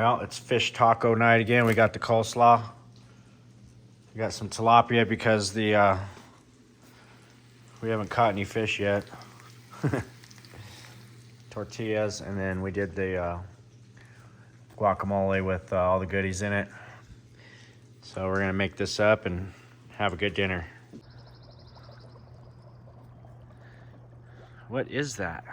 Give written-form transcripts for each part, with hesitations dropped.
Well, it's fish taco night again. We got the coleslaw. We got some tilapia because we haven't caught any fish yet. Tortillas, and then we did the guacamole with all the goodies in it. So we're gonna make this up and have a good dinner. What is that?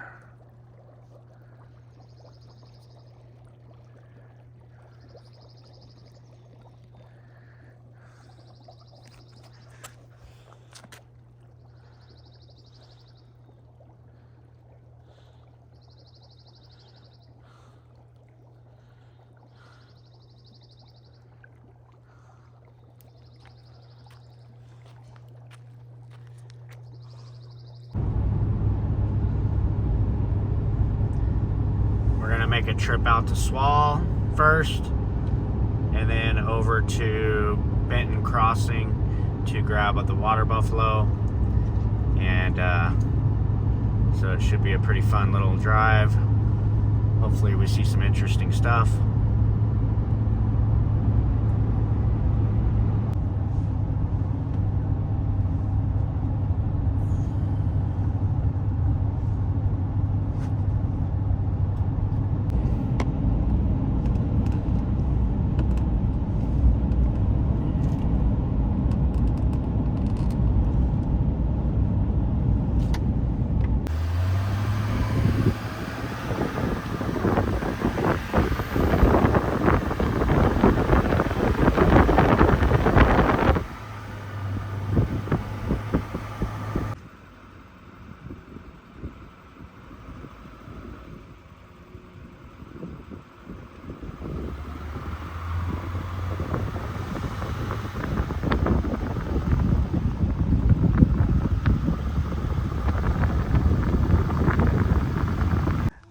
Make a trip out to Swall first, and then over to Benton Crossing to grab the water buffalo, and so it should be a pretty fun little drive. Hopefully we see some interesting stuff.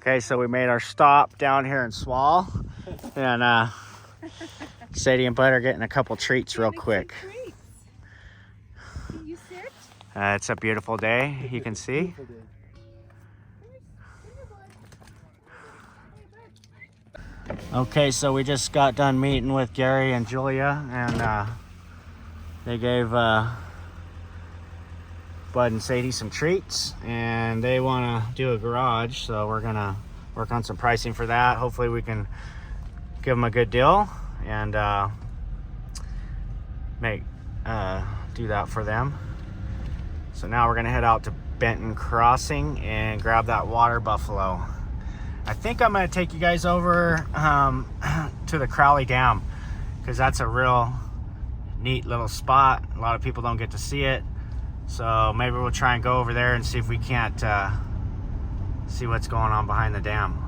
Okay, so we made our stop down here in Swall, and Sadie and Bud are getting a couple treats real quick. Can you sit? It's a beautiful day, you can see. Okay, so we just got done meeting with Gary and Julia, and they gave Bud and Sadie some treats, and they want to do a garage, so we're gonna work on some pricing for that. Hopefully we can give them a good deal and do that for them. So now we're gonna head out to Benton Crossing and grab that water buffalo. I think I'm gonna take you guys over to the Crowley Dam, because that's a real neat little spot. A lot of people don't get to see it. So maybe we'll try and go over there and see if we can't see what's going on behind the dam.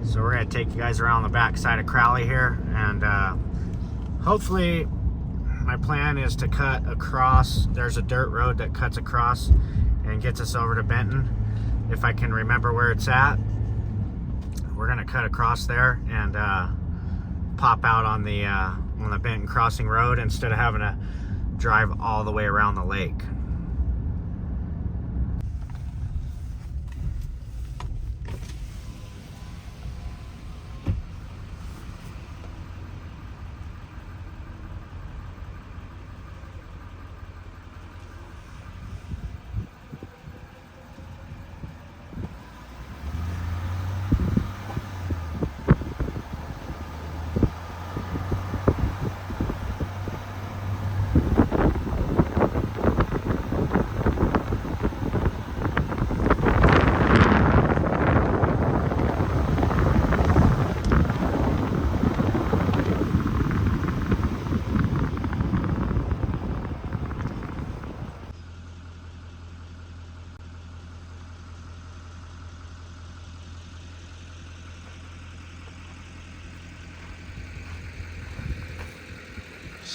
So we're gonna take you guys around the back side of Crowley here, and hopefully my plan is to cut across. There's a dirt road that cuts across and gets us over to Benton. If I can remember where it's at, we're gonna cut across there and pop out on the Benton Crossing Road instead of having to drive all the way around the lake.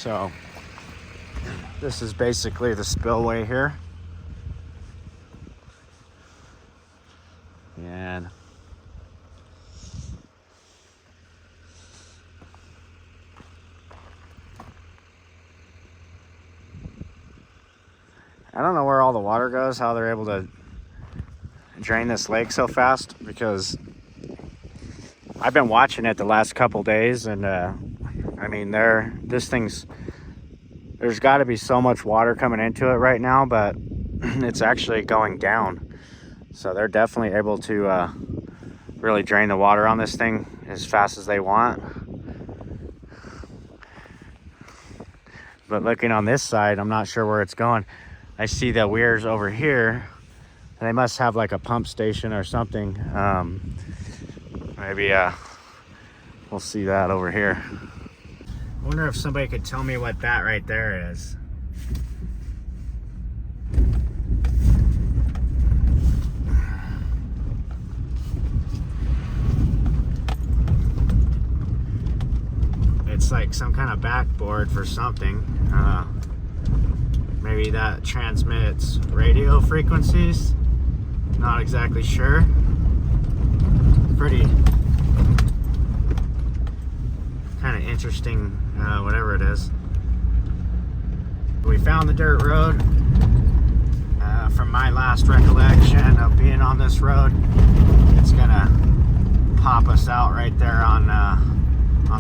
So this is basically the spillway here. And I don't know where all the water goes, how they're able to drain this lake so fast, because I've been watching it the last couple days, and I mean, there's got to be so much water coming into it right now, but it's actually going down. So they're definitely able to really drain the water on this thing as fast as they want. But looking on this side, I'm not sure where it's going. I see the weirs over here. They must have like a pump station or something. Maybe we'll see that over here. I wonder if somebody could tell me what that right there is. It's like some kind of backboard for something. Maybe that transmits radio frequencies. Not exactly sure. Pretty kind of interesting, whatever it is. We found the dirt road. From my last recollection of being on this road, it's gonna pop us out right there on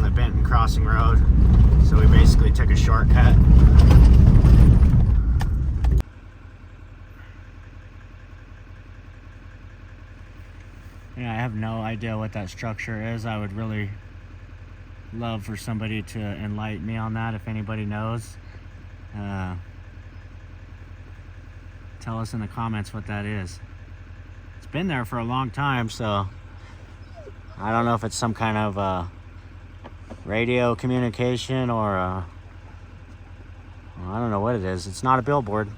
the Benton Crossing Road. So we basically took a shortcut. Yeah, I have no idea what that structure is. I would really love for somebody to enlighten me on that if anybody knows. Tell us in the comments what that is. It's been there for a long time, so I don't know if it's some kind of radio communication or well, I don't know what it is. It's not a billboard.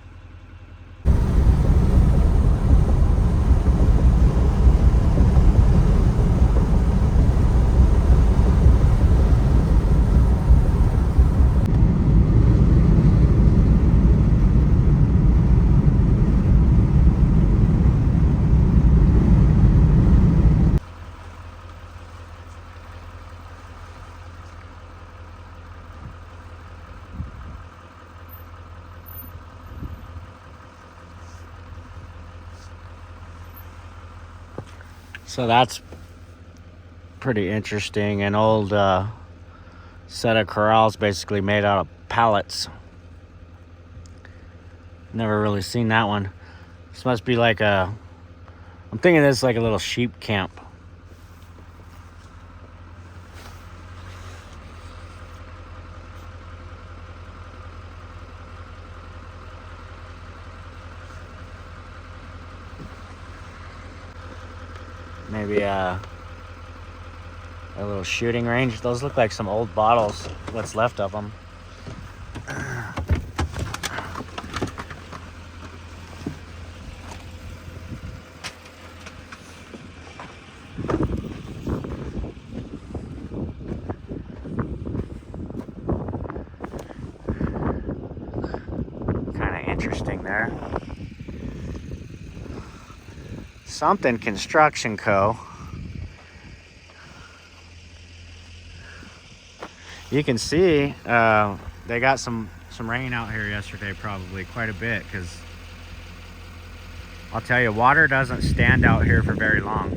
So that's pretty interesting. An old set of corrals basically made out of pallets. Never really seen that one. This must be like I'm thinking this is like a little sheep camp. Maybe a little shooting range. Those look like some old bottles, what's left of them. Kind of interesting there. Something Construction Co. You can see they got some rain out here yesterday, probably quite a bit, because I'll tell you, water doesn't stand out here for very long.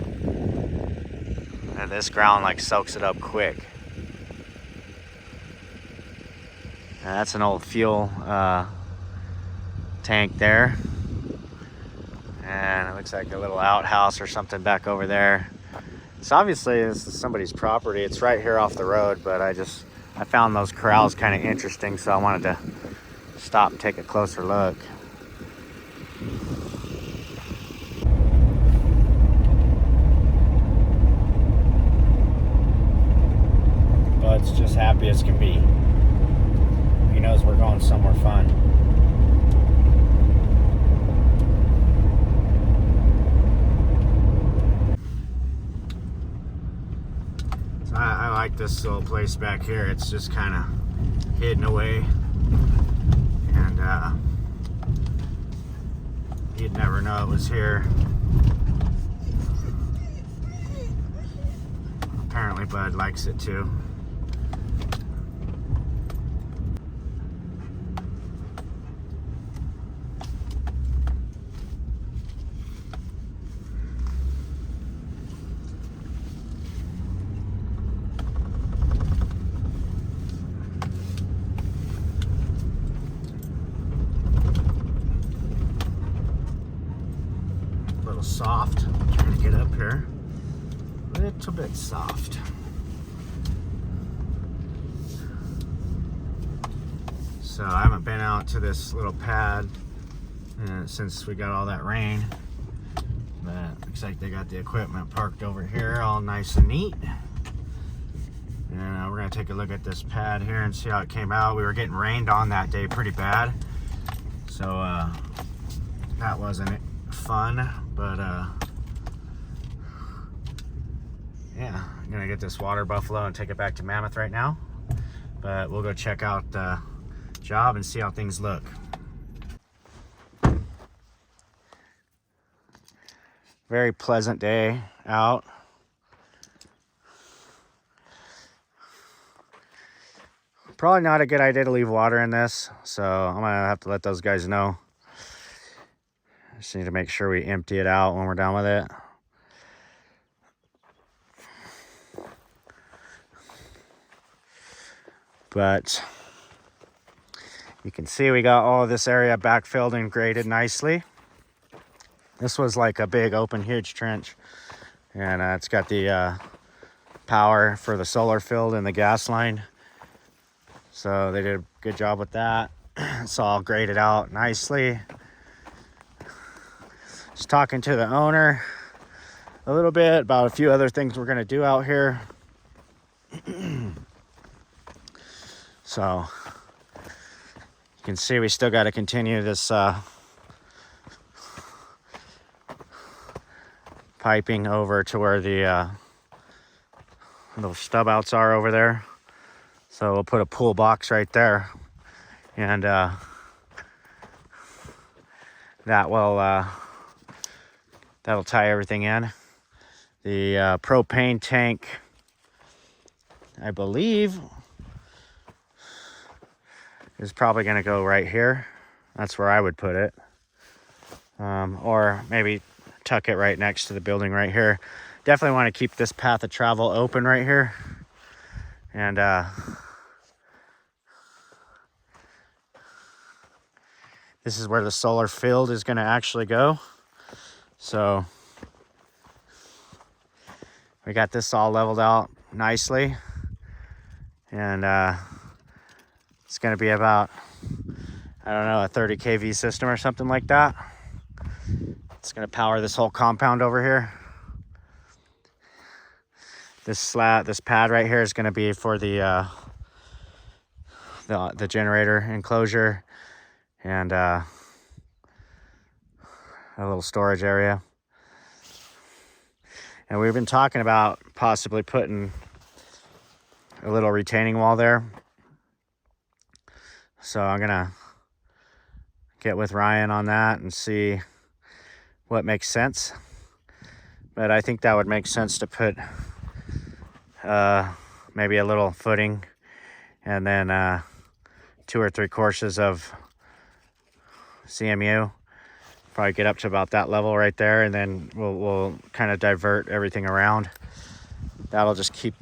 And this ground like soaks it up quick. And that's an old fuel tank there. And it looks like a little outhouse or something back over there. So obviously this is somebody's property. It's right here off the road, but I found those corrals kind of interesting, so I wanted to stop and take a closer look. Bud's just happy as can be. He knows we're going somewhere fun. I like this little place back here. It's just kind of hidden away, and you'd never know it was here. Apparently Bud likes it too. A little soft. I'm trying to get up here. A little bit soft. So I haven't been out to this little pad since we got all that rain, but looks like they got the equipment parked over here all nice and neat. And we're gonna take a look at this pad here and see how it came out. We were getting rained on that day pretty bad, so that wasn't fun, but yeah, I'm gonna get this water buffalo and take it back to Mammoth right now, but we'll go check out the job and see how things look. Very pleasant day out. Probably not a good idea to leave water in this, so I'm gonna have to let those guys know. Just need to make sure we empty it out when we're done with it. But you can see we got all of this area backfilled and graded nicely. This was like a big open huge trench, and it's got the power for the solar field and the gas line, so they did a good job with that. It's all graded out nicely. Just talking to the owner a little bit about a few other things we're going to do out here. So you can see we still got to continue this piping over to where the little stub outs are over there. So we'll put a pool box right there, and that'll tie everything in. The propane tank, I believe, is probably going to go right here. That's where I would put it, or maybe tuck it right next to the building right here. Definitely want to keep this path of travel open right here, and this is where the solar field is going to actually go. So we got this all leveled out nicely, and it's going to be about, I don't know, a 30 kV system or something like that. It's going to power this whole compound over here. This pad right here is going to be for the generator enclosure and a little storage area. And we've been talking about possibly putting a little retaining wall there. So I'm gonna get with Ryan on that and see what makes sense. But I think that would make sense to put maybe a little footing, and then 2 or 3 courses of CMU. Probably get up to about that level right there, and then we'll kind of divert everything around. That'll just keep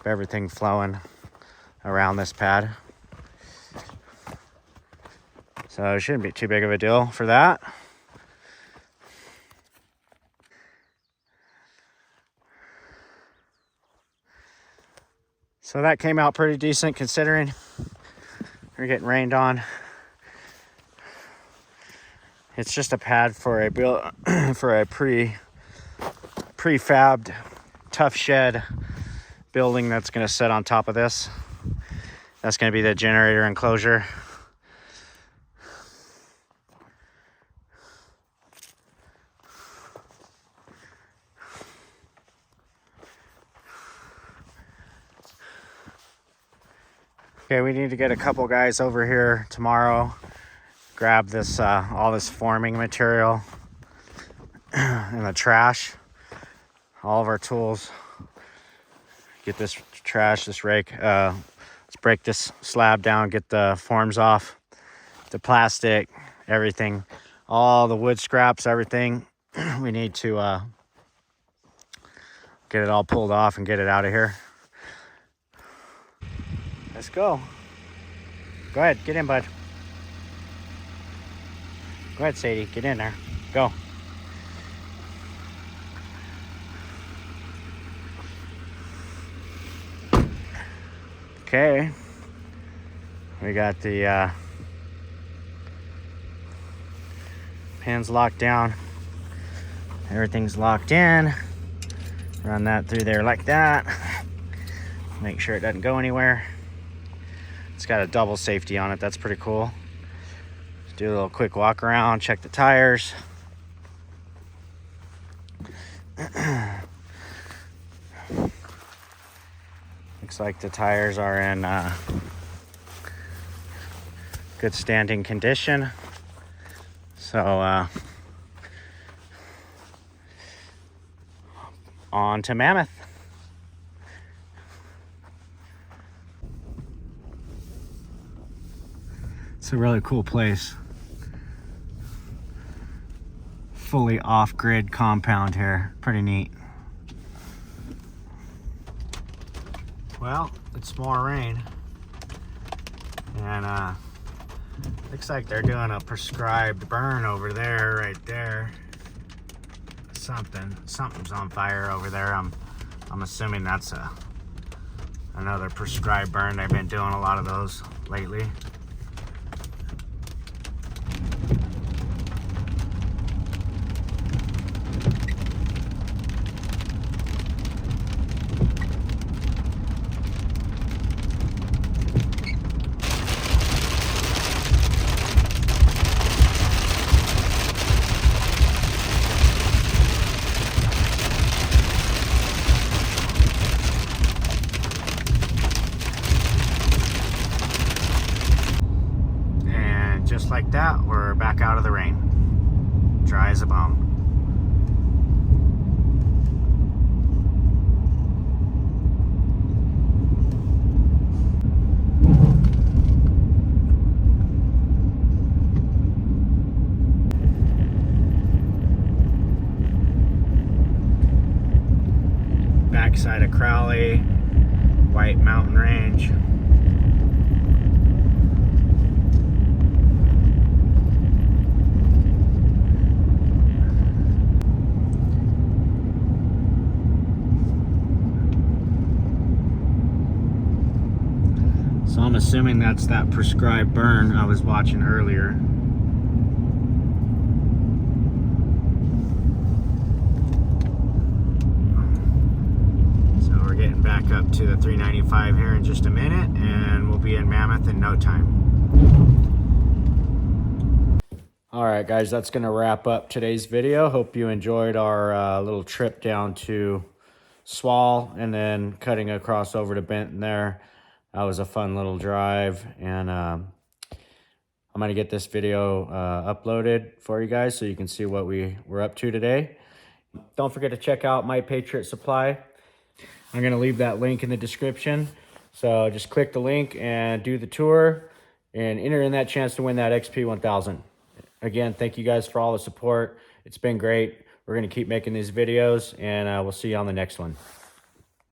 everything flowing around this pad. So it shouldn't be too big of a deal for that. So that came out pretty decent considering we're getting rained on. It's just a pad for a prefabbed tough shed building that's going to sit on top of this. That's going to be the generator enclosure. Okay, we need to get a couple guys over here tomorrow, grab this all this forming material in the trash, all of our tools, get this trash, this rake. Let's break this slab down, get the forms off, the plastic, everything, all the wood scraps, everything. We need to get it all pulled off and get it out of here. Let's go. Go ahead, get in, bud. Go ahead, Sadie, get in there. Go. Okay. We got the pins locked down. Everything's locked in. Run that through there like that. Make sure it doesn't go anywhere. It's got a double safety on it. That's pretty cool. Do a little quick walk around, check the tires. Looks like the tires are in good standing condition. So on to Mammoth. It's a really cool place. Fully off-grid compound here. Pretty neat. Well, it's more rain. And looks like they're doing a prescribed burn over there, right there. Something's on fire over there. I'm assuming that's another prescribed burn. They've been doing a lot of those lately. Just like that, we're back out of the rain. Dry as a bone. Backside of Crowley, White Mountain Range. So I'm assuming that's that prescribed burn I was watching earlier. So we're getting back up to the 395 here in just a minute, and we'll be in Mammoth in no time. All right, guys, that's gonna wrap up today's video. Hope you enjoyed our little trip down to Swall and then cutting across over to Benton there. That was a fun little drive, and I'm going to get this video uploaded for you guys so you can see what we were up to today. Don't forget to check out My Patriot Supply. I'm going to leave that link in the description. So just click the link and do the tour and enter in that chance to win that XP1000. Again, thank you guys for all the support. It's been great. We're going to keep making these videos, and we'll see you on the next one.